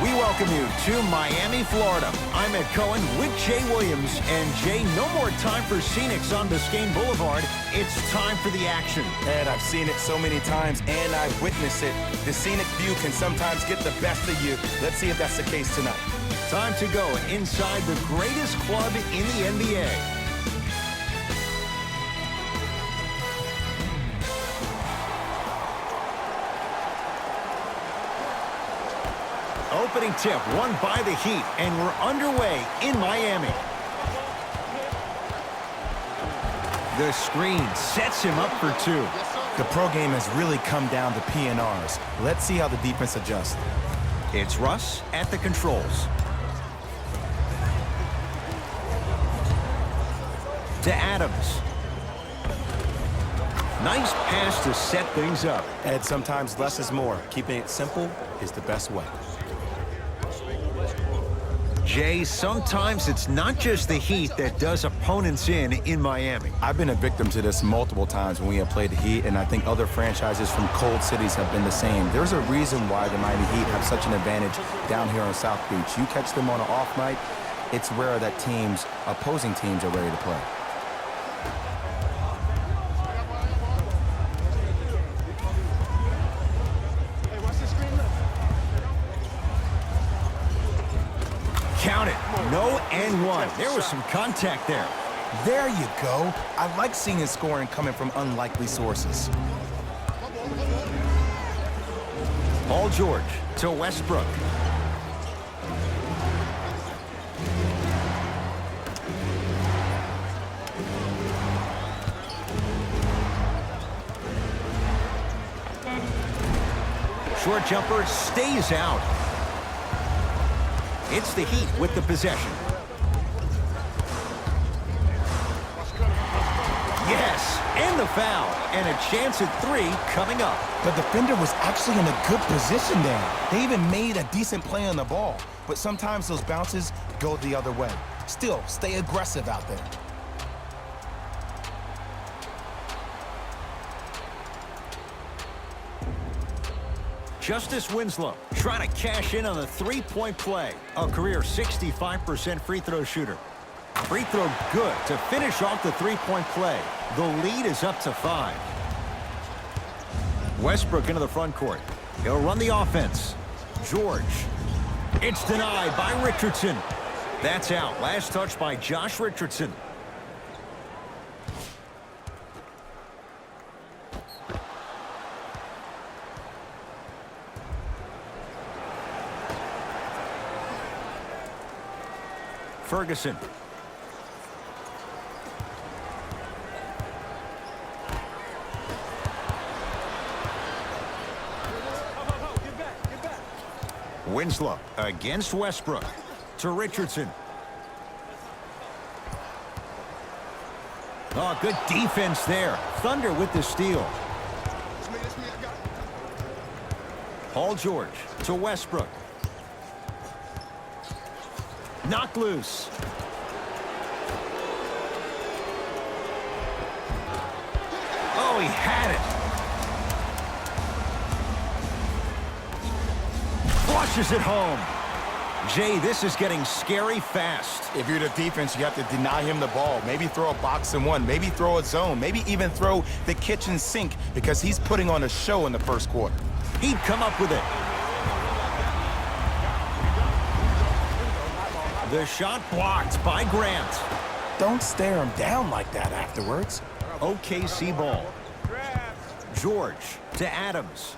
We welcome you to Miami, Florida. I'm Ed Cohen with Jay Williams. And Jay, no more time for scenics on Biscayne Boulevard. It's time for the action. And I've seen it so many times, and I've witnessed it. The scenic view can sometimes get the best of you. Let's see if that's the case tonight. Time to go inside the greatest club in the NBA. Opening tip won by the Heat, and we're underway in Miami. The screen sets him up for two. The pro game has really come down to PNRs. Let's see how the defense adjusts. It's Russ at the controls. To Adams. Nice pass to set things up. Ed, sometimes less is more. Keeping it simple is the best way. Jay, sometimes it's not just the Heat that does opponents in Miami. I've been a victim to this multiple times when we have played the Heat, and I think other franchises from cold cities have been the same. There's a reason why the Miami Heat have such an advantage down here on South Beach. You catch them on an off night, it's rare that opposing teams are ready to play. Count it. No and one. There was some contact there. There you go. I like seeing scoring coming from unlikely sources. Paul George to Westbrook. Short jumper stays out. It's the Heat with the possession. Yes, and the foul. And a chance at three coming up. The defender was actually in a good position there. They even made a decent play on the ball. But sometimes those bounces go the other way. Still, stay aggressive out there. Justice Winslow trying to cash in on the three-point play. A career 65% free throw shooter. Free throw good to finish off the three-point play. The lead is up to 5. Westbrook into the front court. He'll run the offense. George. It's denied by Richardson. That's out. Last touch by Josh Richardson. Ferguson. Winslow against Westbrook to Richardson. Oh, good defense there. Thunder with the steal. Paul George to Westbrook. Knocked loose. Oh, he had it. Flushes it home. Jay, this is getting scary fast. If you're the defense, you have to deny him the ball. Maybe throw a box and one. Maybe throw a zone. Maybe even throw the kitchen sink because he's putting on a show in the first quarter. He'd come up with it. The shot blocked by Grant. Don't stare him down like that afterwards. OKC ball. George to Adams.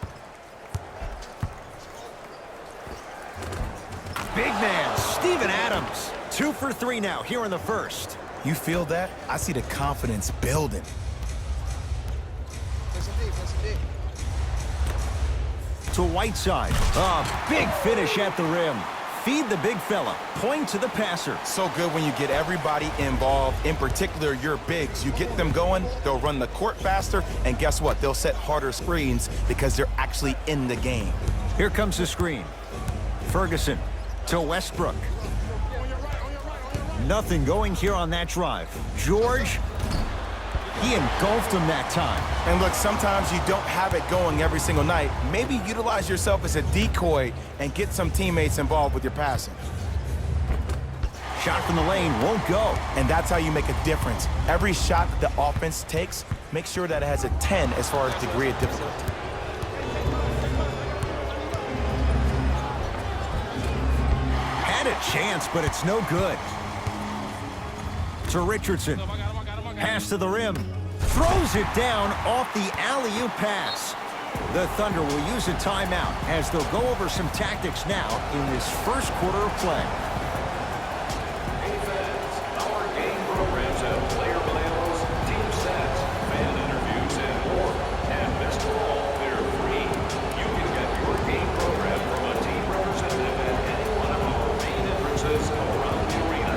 Big man, Steven Adams. 2 for 3 now here in the first. You feel that? I see the confidence building. To Whiteside. Big finish at the rim. Feed the big fella. Point to the passer. So good when you get everybody involved, in particular your bigs. You get them going, they'll run the court faster, and guess what? They'll set harder screens because they're actually in the game. Here comes the screen. Ferguson to Westbrook. Nothing going here on that drive. George. He engulfed him that time. And look, sometimes you don't have it going every single night. Maybe utilize yourself as a decoy and get some teammates involved with your passing. Shot from the lane won't go. And that's how you make a difference. Every shot that the offense takes, make sure that it has a 10 as far as degree of difficulty. Had a chance, but it's no good. To Richardson. Pass to the rim. Throws it down off the alley-oop pass. The Thunder will use a timeout as they'll go over some tactics now in this first quarter of play. Hey fans, our game programs have player manuals, team stats, fan interviews, and more. And best of all, they're free. You can get your game program from a team representative at any one of our main entrances around the arena.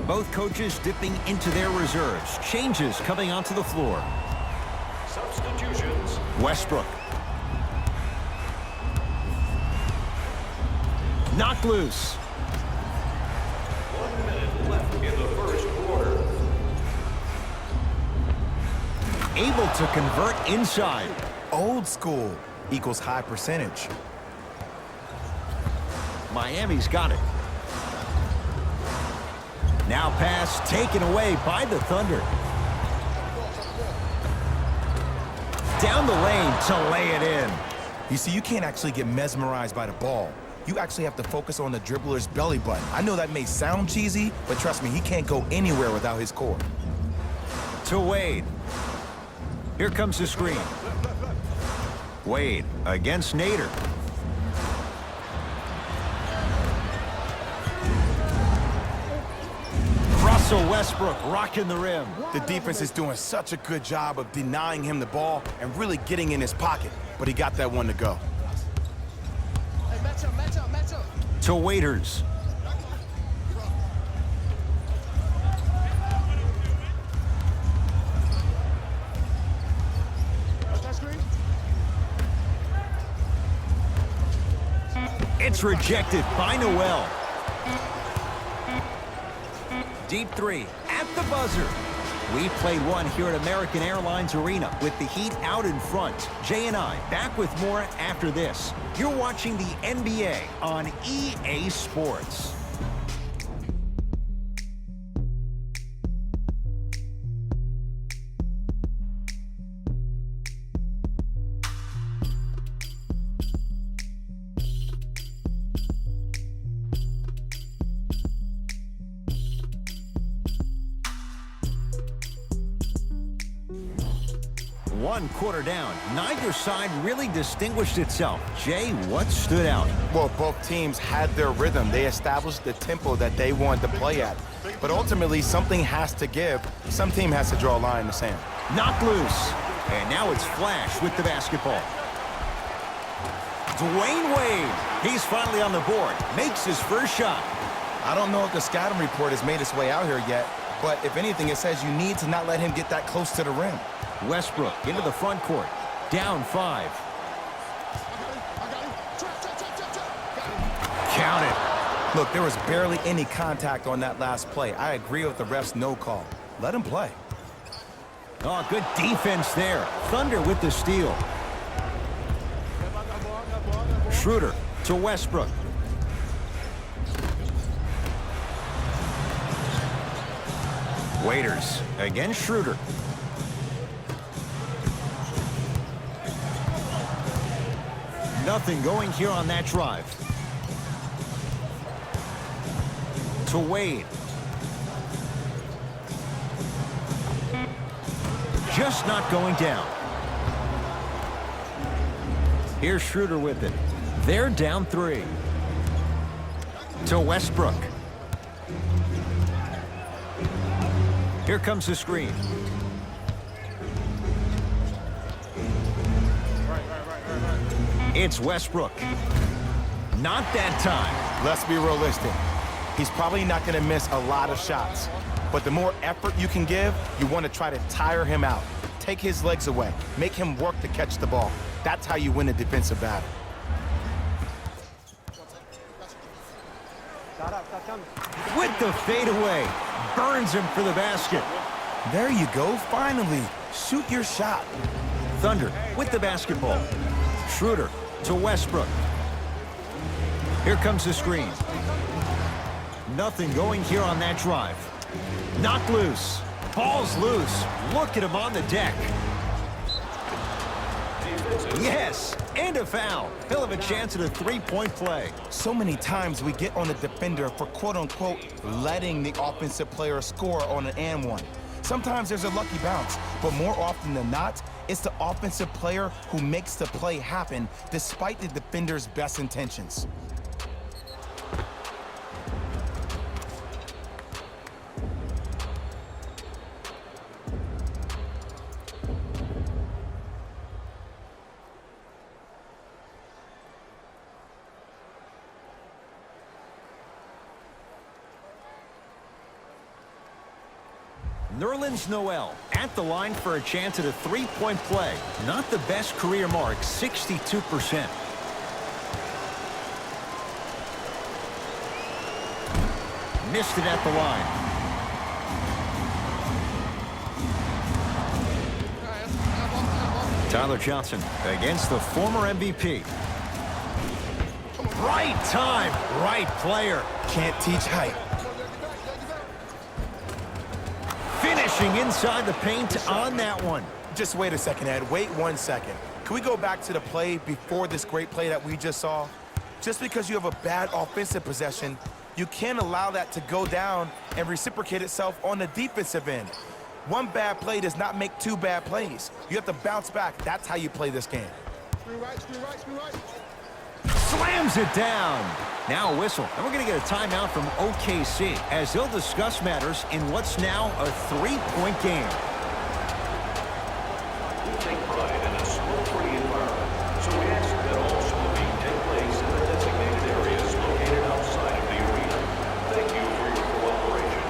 Both coaches dipping into their reserves. Changes coming onto the floor. Substitutions. Westbrook. Knocked loose. 1 minute left in the first quarter. Able to convert inside. Old school equals high percentage. Miami's got it. Now pass taken away by the Thunder. Down the lane to lay it in. You see, you can't actually get mesmerized by the ball. You actually have to focus on the dribbler's belly button. I know that may sound cheesy, but trust me, he can't go anywhere without his core. To Wade. Here comes the screen. Wade against Nader. Russell Westbrook rocking the rim. The defense is doing such a good job of denying him the ball and really getting in his pocket, but he got that one to go. To Waiters. It's rejected by Noel. Deep three at the buzzer. We played one here at American Airlines Arena with the Heat out in front. Jay and I back with more after this. You're watching the NBA on EA Sports. One quarter down. Neither side really distinguished itself. Jay, what stood out? Well, both teams had their rhythm. They established the tempo that they wanted to play at. But ultimately, something has to give. Some team has to draw a line in the sand. Knocked loose. And now it's Flash with the basketball. Dwayne Wade. He's finally on the board. Makes his first shot. I don't know if the scouting report has made its way out here yet, but if anything, it says you need to not let him get that close to the rim. Westbrook into the front court. Down 5. Count it. Look, there was barely any contact on that last play. I agree with the ref's no call. Let him play. Oh, good defense there. Thunder with the steal. Schroeder to Westbrook. Waiters against Schroeder. Nothing going here on that drive. To Wade. Just not going down. Here's Schroeder with it. They're down 3. To Westbrook. Here comes the screen. It's Westbrook. Not that time. Let's be realistic. He's probably not going to miss a lot of shots. But the more effort you can give, you want to try to tire him out. Take his legs away. Make him work to catch the ball. That's how you win a defensive battle. With the fadeaway. Burns him for the basket. There you go, finally. Shoot your shot. Thunder with the basketball. Schroeder to Westbrook. Here comes the screen. Nothing going here on that drive. Knocked loose. Ball's loose. Look at him on the deck. Yes, and a foul. He'll have a chance at a three-point play. So many times we get on the defender for quote-unquote letting the offensive player score on an and one. Sometimes there's a lucky bounce, but more often than not, it's the offensive player who makes the play happen despite the defender's best intentions. Nerlens Noel at the line for a chance at a three-point play. Not the best career mark, 62%. Missed it at the line. Tyler Johnson against the former MVP. Right time, right player. Can't teach height. Finishing inside the paint on that one. Just wait a second, Ed. Wait 1 second. Can we go back to the play before this great play that we just saw? Just because you have a bad offensive possession, you can't allow that to go down and reciprocate itself on the defensive end. One bad play does not make 2 bad plays. You have to bounce back. That's how you play this game. Screw right, screw right, screw right. Slams it down. Now a whistle. And we're going to get a timeout from OKC as they'll discuss matters in what's now a three-point game. We take pride in a smoke-free environment, so we ask that all smoking take place in the designated areas located outside of the arena. Thank you for your cooperation.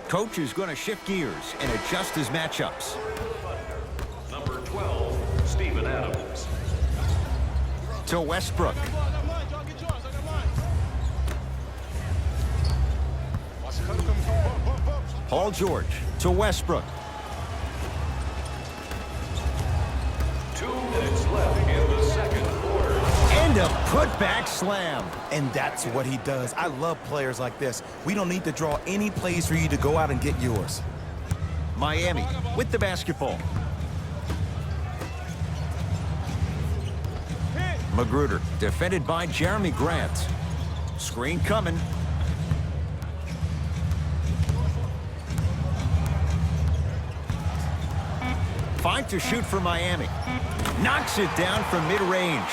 Coach is going to shift gears and adjust his matchups. Number 12, Steven Adams. To Westbrook. Paul George to Westbrook. 2 minutes left in the second quarter. And a putback slam. And that's what he does. I love players like this. We don't need to draw any plays for you to go out and get yours. Miami with the basketball. Magruder defended by Jeremy Grant. Screen coming. Five to shoot for Miami. Knocks it down from mid-range.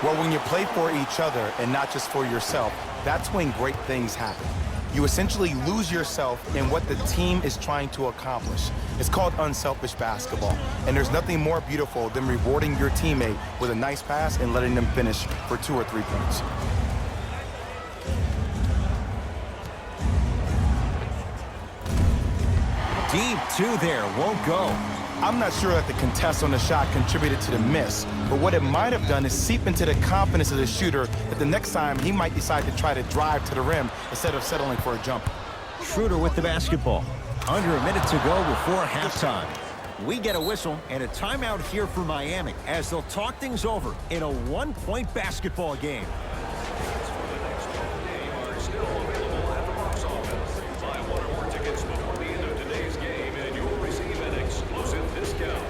Well, when you play for each other and not just for yourself, that's when great things happen. You essentially lose yourself in what the team is trying to accomplish. It's called unselfish basketball. And there's nothing more beautiful than rewarding your teammate with a nice pass and letting them finish for 2 or 3 points. Deep 2 there, won't go. I'm not sure that the contest on the shot contributed to the miss, but what it might have done is seep into the confidence of the shooter that the next time he might decide to try to drive to the rim instead of settling for a jumper. Schroeder with the basketball. Under a minute to go before halftime. We get a whistle and a timeout here for Miami as they'll talk things over in a one-point basketball game. Still available at the box office. Buy one or more tickets before the end of today's game and you'll receive an exclusive discount.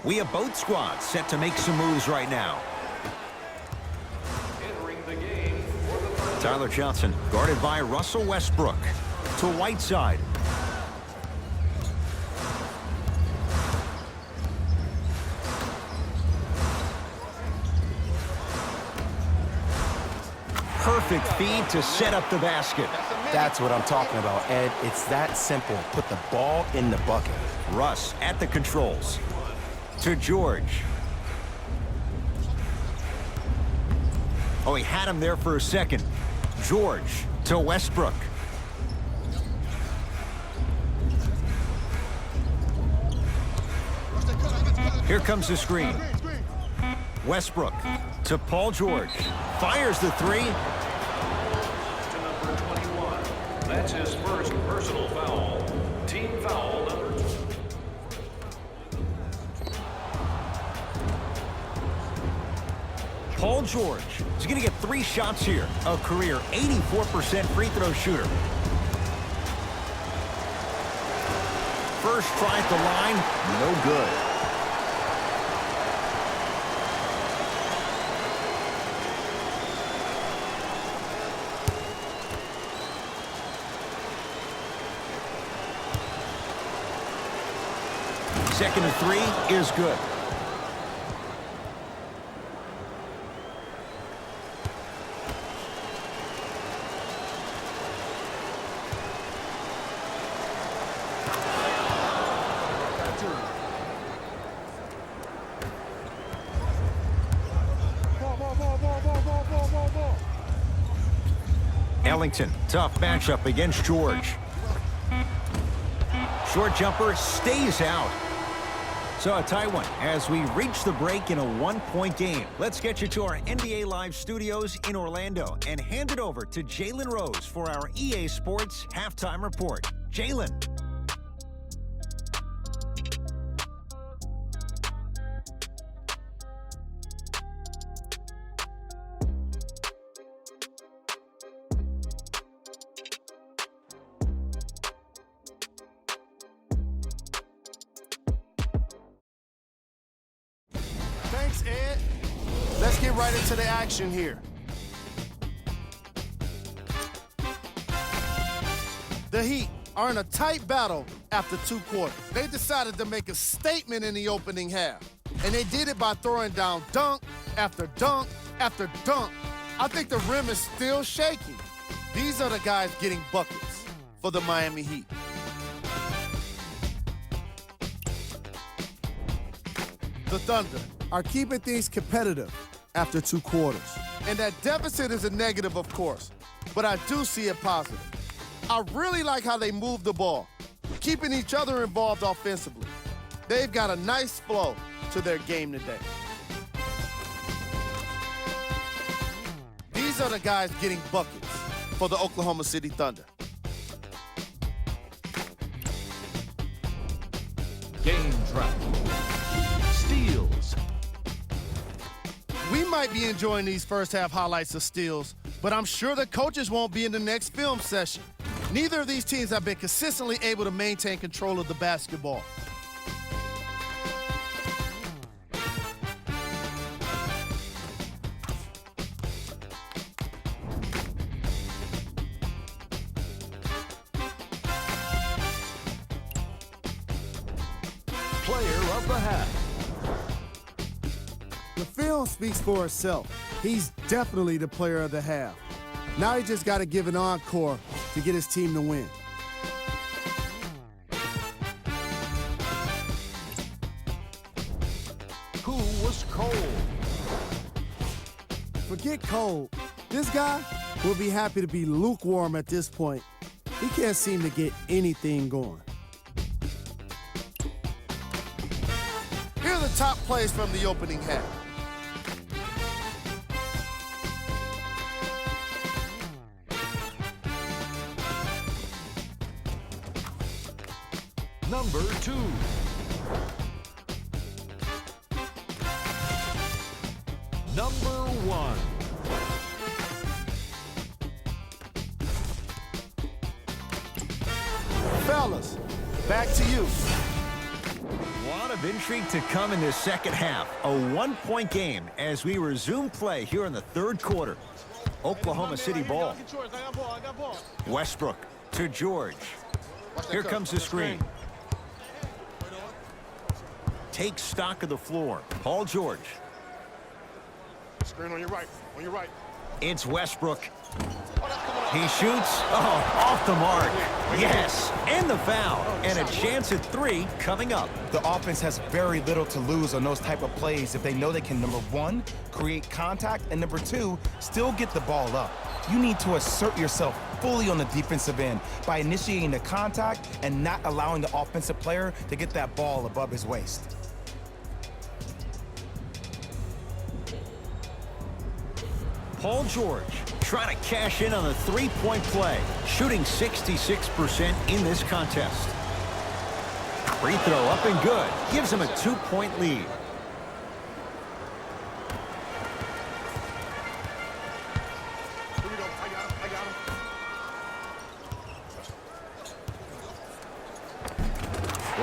We have both squads set to make some moves right now. Entering the game for the first. Tyler Johnson guarded by Russell Westbrook to Whiteside. Perfect feed to set up the basket. That's what I'm talking about, Ed. It's that simple. Put the ball in the bucket. Russ at the controls. To George. Oh, he had him there for a second. George to Westbrook. Here comes the screen. Westbrook to Paul George. Fires the three. To number 21. That's his first personal foul. Team foul number 2. Paul George is going to get 3 shots here. A career 84% free throw shooter. First try at the line, no good. Second and 3 is good. Ellington, tough matchup against George. Short jumper stays out. So a tight one as we reach the break in a one-point game. Let's get you to our NBA Live studios in Orlando and hand it over to Jalen Rose for our EA Sports halftime report. Jalen. Thanks, Ed. Let's get right into the action here. The Heat are in a tight battle after 2 quarters. They decided to make a statement in the opening half, and they did it by throwing down dunk after dunk after dunk. I think the rim is still shaking. These are the guys getting buckets for the Miami Heat. The Thunder are keeping things competitive after 2 quarters. And that deficit is a negative, of course, but I do see it positive. I really like how they move the ball, keeping each other involved offensively. They've got a nice flow to their game today. These are the guys getting buckets for the Oklahoma City Thunder. Game trap. Steals. We might be enjoying these first half highlights of steals, but I'm sure the coaches won't be in the next film session. Neither of these teams have been consistently able to maintain control of the basketball. Player of the half. The film speaks for itself. He's definitely the player of the half. Now he just got to give an encore to get his team to win. Who was cold? Forget cold. This guy will be happy to be lukewarm at this point. He can't seem to get anything going. Here are the top plays from the opening half. Number 2. Number 1. Fellas, back to you. A lot of intrigue to come in this second half. A one-point game as we resume play here in the third quarter. Oklahoma City ball. Westbrook to George. Here comes the screen. Takes stock of the floor. Paul George. Screen on your right. On your right. It's Westbrook. He shoots. Oh, off the mark. Yes, and the foul. And a chance at 3 coming up. The offense has very little to lose on those type of plays if they know they can, number 1, create contact, and number 2, still get the ball up. You need to assert yourself fully on the defensive end by initiating the contact and not allowing the offensive player to get that ball above his waist. Paul George trying to cash in on the three-point play, shooting 66% in this contest. Free throw up and good. Gives him a 2-point lead. Here we go. I got him. I got him.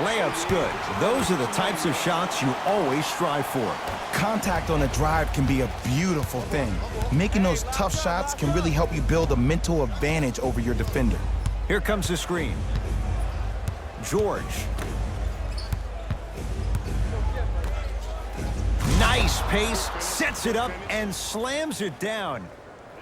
Layup's good. Those are the types of shots you always strive for. Contact on a drive can be a beautiful thing. Making those tough shots can really help you build a mental advantage over your defender. Here comes the screen. George. Nice pace, sets it up, and slams it down.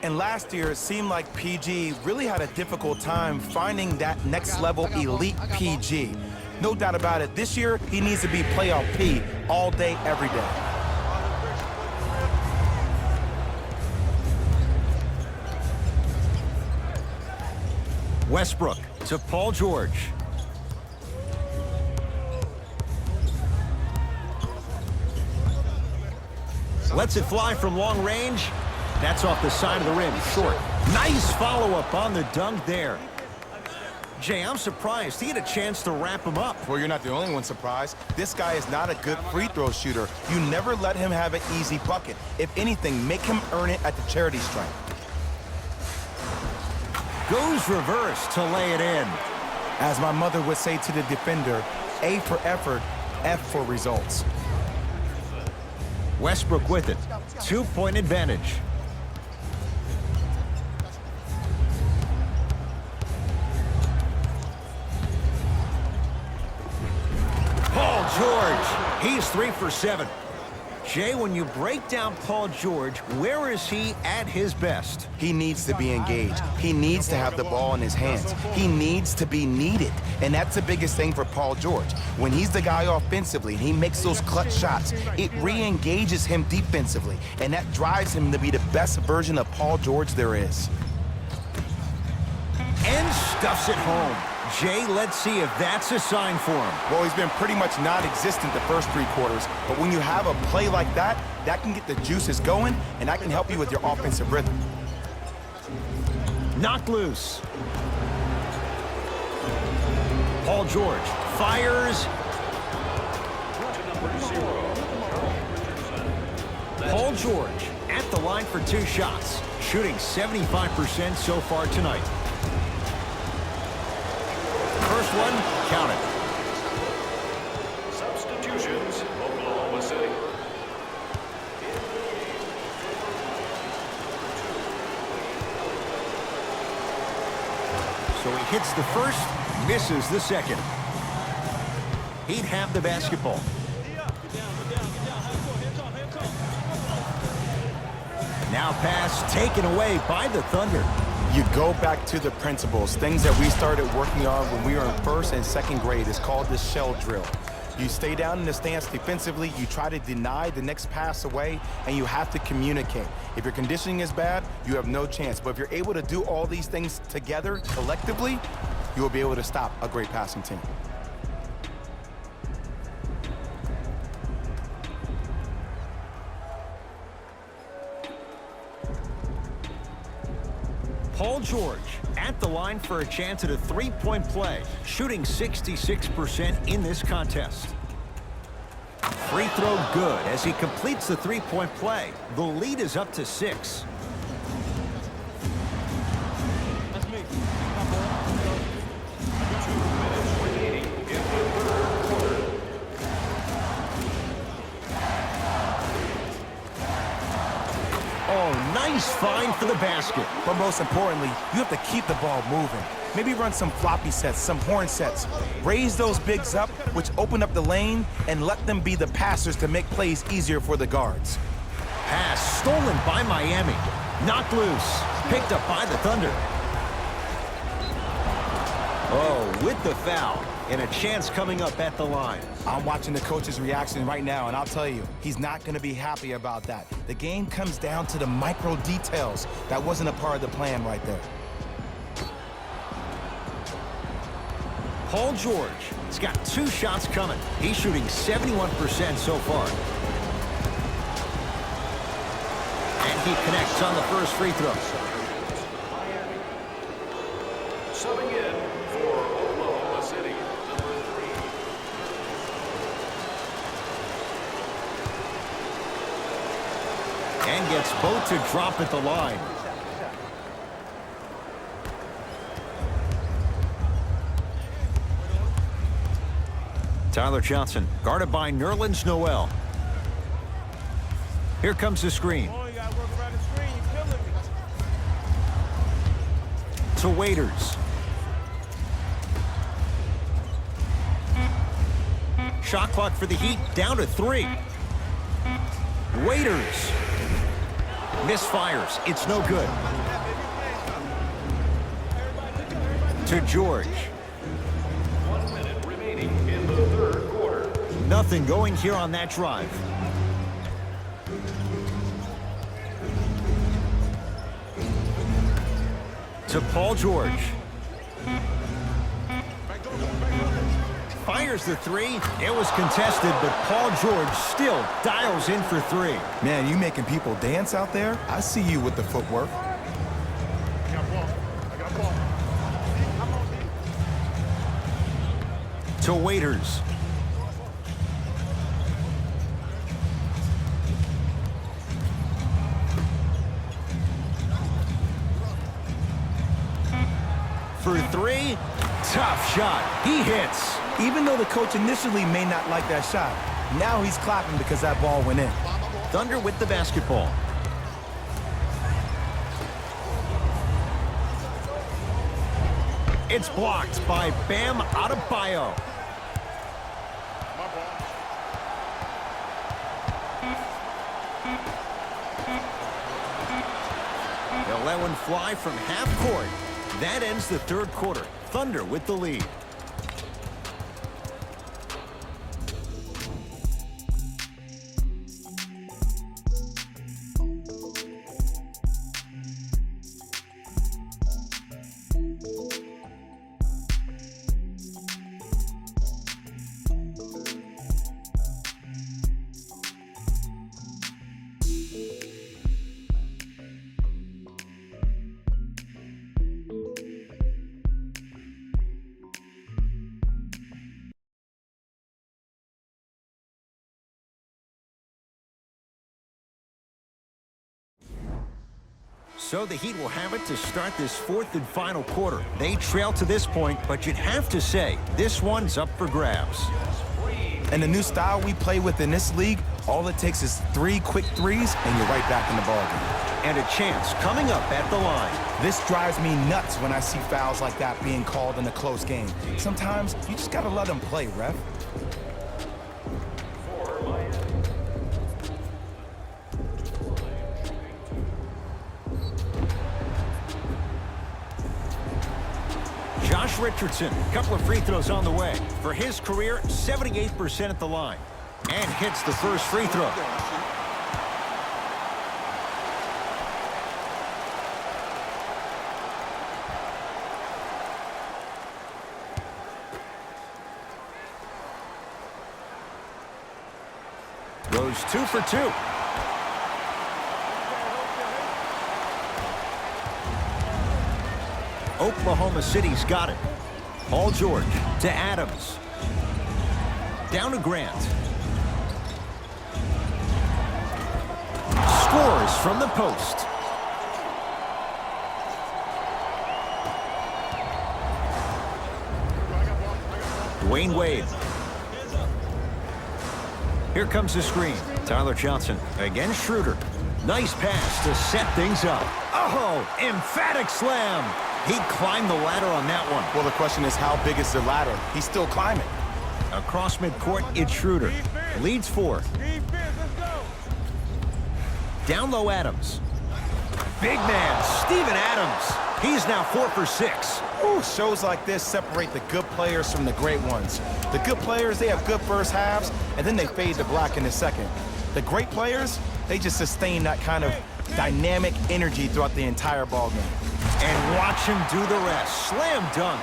And last year, it seemed like PG really had a difficult time finding that next level elite PG. No doubt about it, this year, he needs to be playoff P all day, every day. Westbrook to Paul George. Lets it fly from long range. That's off the side of the rim, short. Nice follow-up on the dunk there. Jay, I'm surprised he had a chance to wrap him up. Well, you're not the only one surprised. This guy is not a good free throw shooter. You never let him have an easy bucket. If anything, make him earn it at the charity stripe. Goes reverse to lay it in. As my mother would say to the defender, A for effort, F for results. Westbrook with it. 2-point advantage. Paul George. He's 3 for 7. Jay, when you break down Paul George, where is he at his best? He needs to be engaged. He needs to have the ball in his hands. He needs to be needed. And that's the biggest thing for Paul George. When he's the guy offensively and he makes those clutch shots, it re-engages him defensively. And that drives him to be the best version of Paul George there is. And stuffs it home. Jay, let's see if that's a sign for him. Well, he's been pretty much non-existent the first 3 quarters, but when you have a play like that, that can get the juices going, and that can help you with your offensive rhythm. Knocked loose. Paul George fires. Paul George at the line for 2 shots. shooting 75% so far tonight. First one, count it. Substitutions, Oklahoma City. So he hits the first, misses the second. He'd have the basketball. Now pass taken away by the Thunder. You go back to the principles, things that we started working on when we were in first and second grade. It's called the shell drill. You stay down in the stance defensively, you try to deny the next pass away, and you have to communicate. If your conditioning is bad, you have no chance. But if you're able to do all these things together, collectively, you will be able to stop a great passing team. Paul George at the line for a chance at a three-point play, shooting 66% in this contest. Free throw good as he completes the three-point play. The lead is up to 6. Oh, nice find for the basket. But most importantly, you have to keep the ball moving. Maybe run some floppy sets, some horn sets. Raise those bigs up, which open up the lane, and let them be the passers to make plays easier for the guards. Pass stolen by Miami. Knocked loose. Picked up by the Thunder. Oh, with the foul. And a chance coming up at the line. I'm watching the coach's reaction right now, and I'll tell you, he's not going to be happy about that. The game comes down to the micro details. That wasn't a part of the plan right there. Paul George has got 2 shots coming. He's shooting 71% so far. And he connects on the first free throw. Subbing in for Oklahoma City, number 3. And gets both to drop at the line. Tyler Johnson, guarded by Nerlens Noel. Here comes the screen. To Waiters. Shot clock for the Heat, down to 3. Waiters. Misfires, it's no good. To George. 1 minute remaining in the third quarter. Nothing going here on that drive. To Paul George. Fires the 3. It was contested, but Paul George still dials in for 3. Man, you making people dance out there? I see you with the footwork. I got ball. I got ball. I'm on D. To Waiters. For 3, tough shot. He hits. Even though the coach initially may not like that shot, now he's clapping because that ball went in. Thunder with the basketball. It's blocked by Bam Adebayo. My ball. They'll let one fly from half court. That ends the third quarter. Thunder with the lead. So the Heat will have it to start this fourth and final quarter. They trail to this point, but you'd have to say this one's up for grabs. And the new style we play with in this league, all it takes is 3 quick threes, and you're right back in the ballgame. And a chance coming up at the line. This drives me nuts when I see fouls like that being called in a close game. Sometimes you just gotta let them play, ref. Josh Richardson, a couple of free throws on the way. For his career, 78% at the line. And hits the first free throw. Goes 2 for 2. Oklahoma City's got it. Paul George to Adams. Down to Grant. Scores from the post. Dwayne Wade. Here comes the screen. Tyler Johnson against Schroeder. Nice pass to set things up. Oh, emphatic slam. He climbed the ladder on that one. Well, the question is, how big is the ladder? He's still climbing. Across midcourt, it's Schroeder. Leads 4. Down low, Adams. Big man, Steven Adams. He's now 4 for 6. Ooh, shows like this separate the good players from the great ones. The good players, they have good first halves, and then they fade to black in the second. The great players, they just sustain that kind of dynamic energy throughout the entire ballgame. And watch him do the rest. Slam dunk.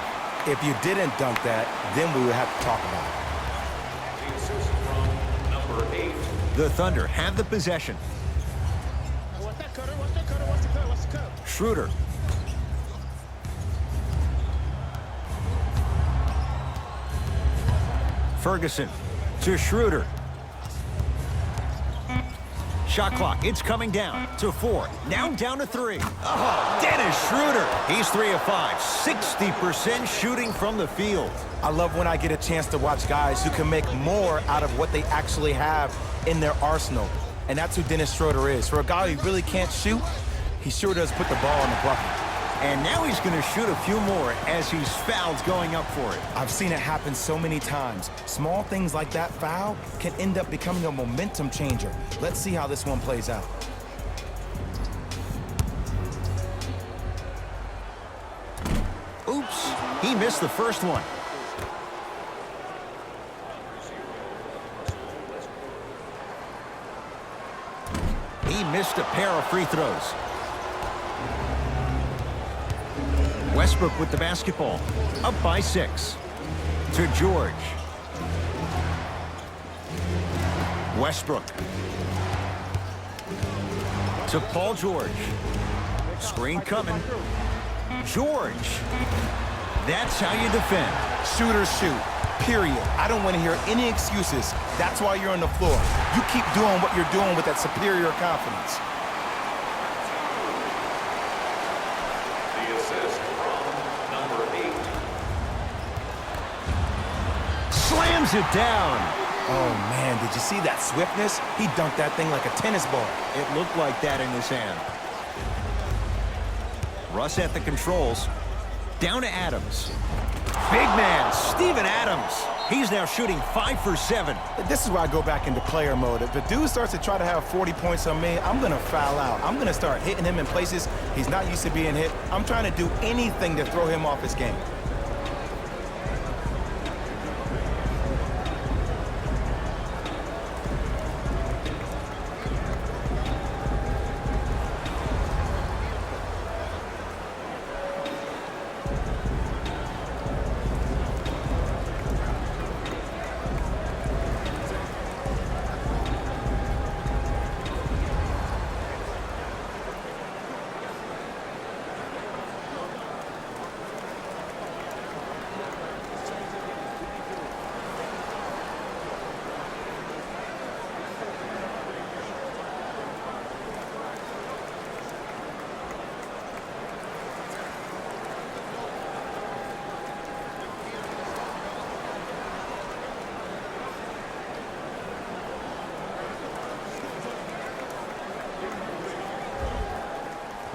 If you didn't dunk that, then we would have to talk about it. The assist from number 8. The Thunder have the possession. What's that cutter? What's that cutter? What's the cutter? What's the cutter? Schroeder. Ferguson to Schroeder. Shot clock, it's coming down to 4. Now down to 3. Oh, Dennis Schroeder. He's 3 of 5. 60% shooting from the field. I love when I get a chance to watch guys who can make more out of what they actually have in their arsenal. And that's who Dennis Schroeder is. For a guy who really can't shoot, he sure does put the ball in the bucket. And now he's going to shoot a few more as he's fouled going up for it. I've seen it happen so many times. Small things like that foul can end up becoming a momentum changer. Let's see how this one plays out. Oops, he missed the first one. He missed a pair of free throws. Westbrook with the basketball. Up by 6. To George. Westbrook. To Paul George. Screen coming. George. That's how you defend. Shooters shoot, period. I don't want to hear any excuses. That's why you're on the floor. You keep doing what you're doing with that superior confidence. The assist from number 8. Slams it down. Oh, man, did you see that swiftness? He dunked that thing like a tennis ball. It looked like that in his hand. Russ at the controls. Down to Adams. Big man, Steven Adams. He's now shooting 5 for 7. This is where I go back into player mode. If the dude starts to try to have 40 points on me, I'm going to foul out. I'm going to start hitting him in places he's not used to being hit. I'm trying to do anything to throw him off his game.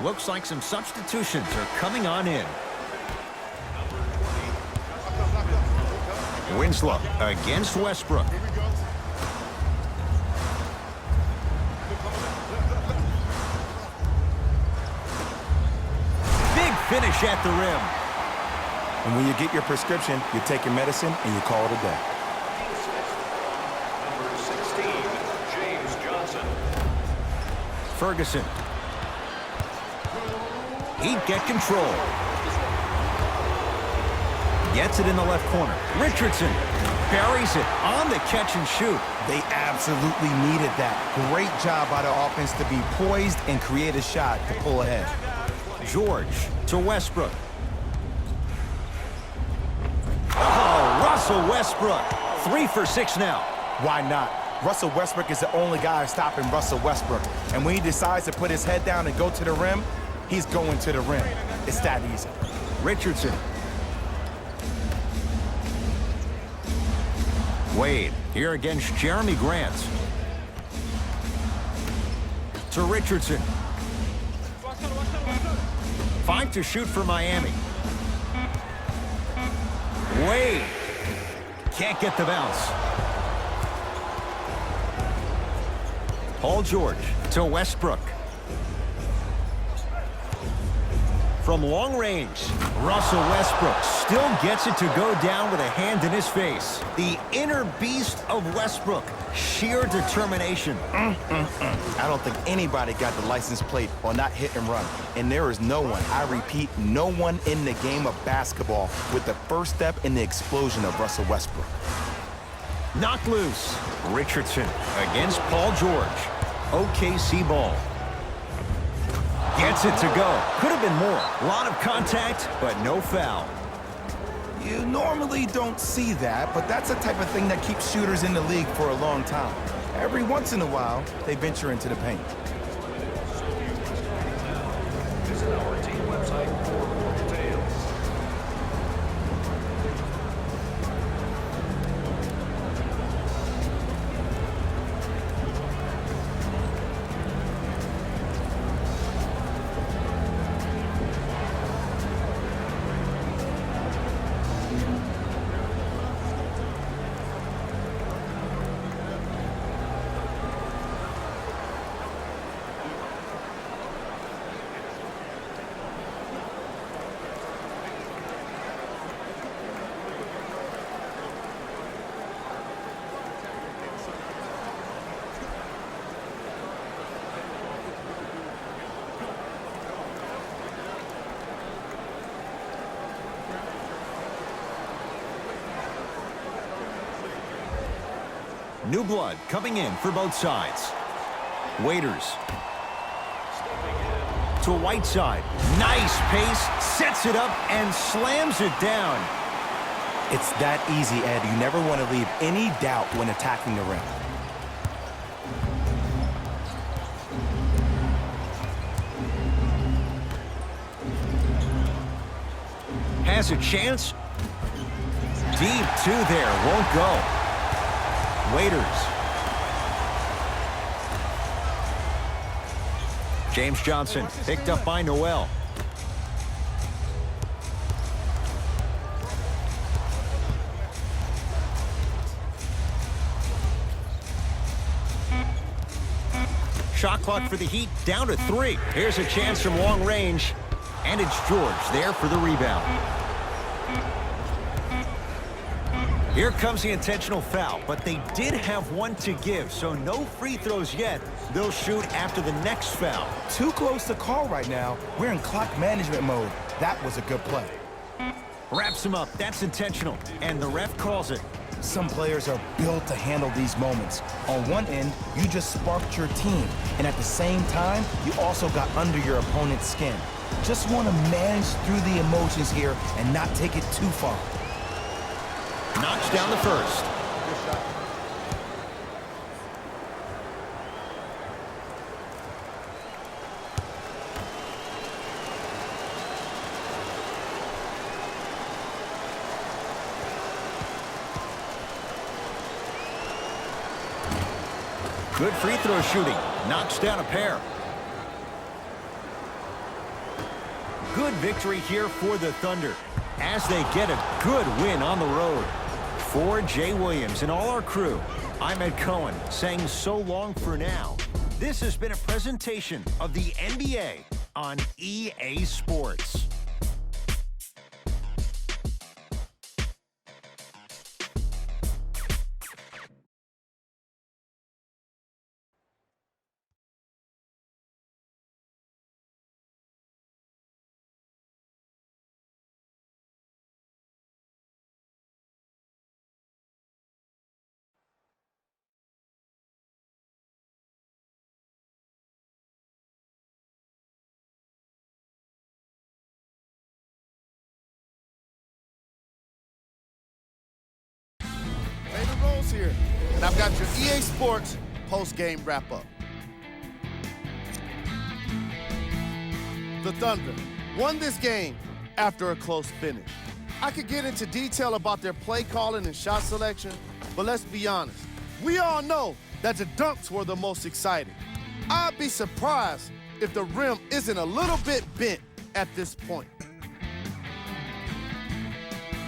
Looks like some substitutions are coming on in. Winslow against Westbrook. Big finish at the rim. And when you get your prescription, you take your medicine and you call it a day. Number 16, James Johnson. Ferguson. He'd get control. Gets it in the left corner. Richardson buries it on the catch and shoot. They absolutely needed that. Great job by the offense to be poised and create a shot to pull ahead. George to Westbrook. Oh, Russell Westbrook. 3 for 6 now. Why not? Russell Westbrook is the only guy stopping Russell Westbrook. And when he decides to put his head down and go to the rim, he's going to the rim. It's that easy. Richardson. Wade here against Jeremy Grant. To Richardson. 5 to shoot for Miami. Wade can't get the bounce. Paul George to Westbrook. From long range, Russell Westbrook still gets it to go down with a hand in his face. The inner beast of Westbrook, sheer determination. I don't think anybody got the license plate on that hit and run. And there is no one, I repeat, no one in the game of basketball with the first step in the explosion of Russell Westbrook. Knocked loose. Richardson against Paul George. OKC ball. Gets it to go. Could have been more. A lot of contact, but no foul. You normally don't see that, but that's the type of thing that keeps shooters in the league for a long time. Every once in a while, they venture into the paint. Visit our team website for more details. New blood coming in for both sides. Waiters. To Whiteside. Nice pace, sets it up, and slams it down. It's that easy, Ed. You never want to leave any doubt when attacking the rim. Has a chance. Deep two there, won't go. Waiters. James Johnson picked up by Noel. Shot clock for the Heat down to 3. Here's a chance from long range. And it's George there for the rebound. Here comes the intentional foul, but they did have one to give, so no free throws yet. They'll shoot after the next foul. Too close to call right now. We're in clock management mode. That was a good play. Wraps him up. That's intentional, and the ref calls it. Some players are built to handle these moments. On one end, you just sparked your team, and at the same time, you also got under your opponent's skin. Just want to manage through the emotions here and not take it too far. Knocks down the first. Good free throw shooting. Knocks down a pair. good victory here for the Thunder as they get a good win on the road. For Jay Williams and all our crew, I'm Ed Cohen saying so long for now. This has been a presentation of the NBA on EA Sports. David Rose here, and I've got your EA Sports post-game wrap-up. The Thunder won this game after a close finish. I could get into detail about their play calling and shot selection, but let's be honest. We all know that the dunks were the most exciting. I'd be surprised if the rim isn't a little bit bent at this point.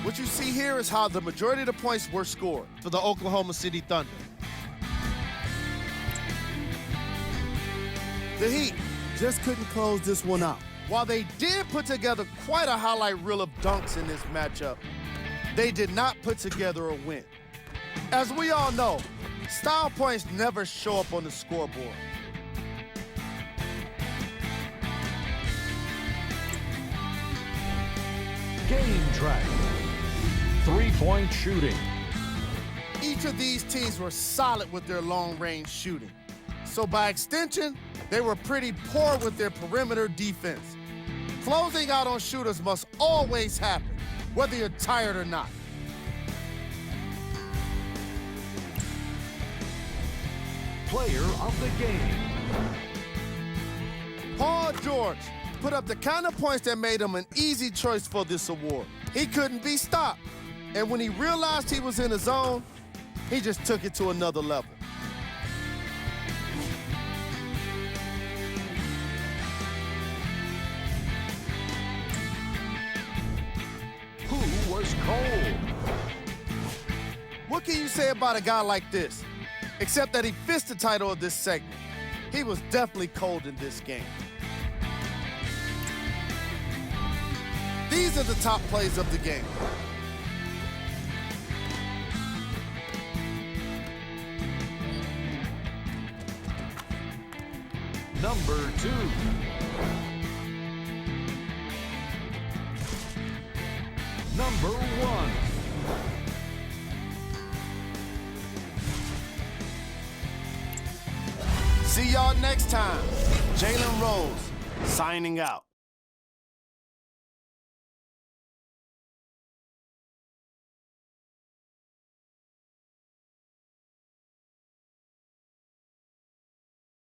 What you see here is how the majority of the points were scored for the Oklahoma City Thunder. The Heat just couldn't close this one out. While they did put together quite a highlight reel of dunks in this matchup, they did not put together a win. As we all know, style points never show up on the scoreboard. Game track. Three-point shooting. Each of these teams were solid with their long-range shooting. So by extension, they were pretty poor with their perimeter defense. Closing out on shooters must always happen, whether you're tired or not. Player of the game. Paul George put up the kind of points that made him an easy choice for this award. He couldn't be stopped. And when he realized he was in the zone, he just took it to another level. Who was cold? What can you say about a guy like this? Except that he fits the title of this segment. He was definitely cold in this game. These are the top plays of the game. Number 2. Number 1. See y'all next time. Jalen Rose, signing out.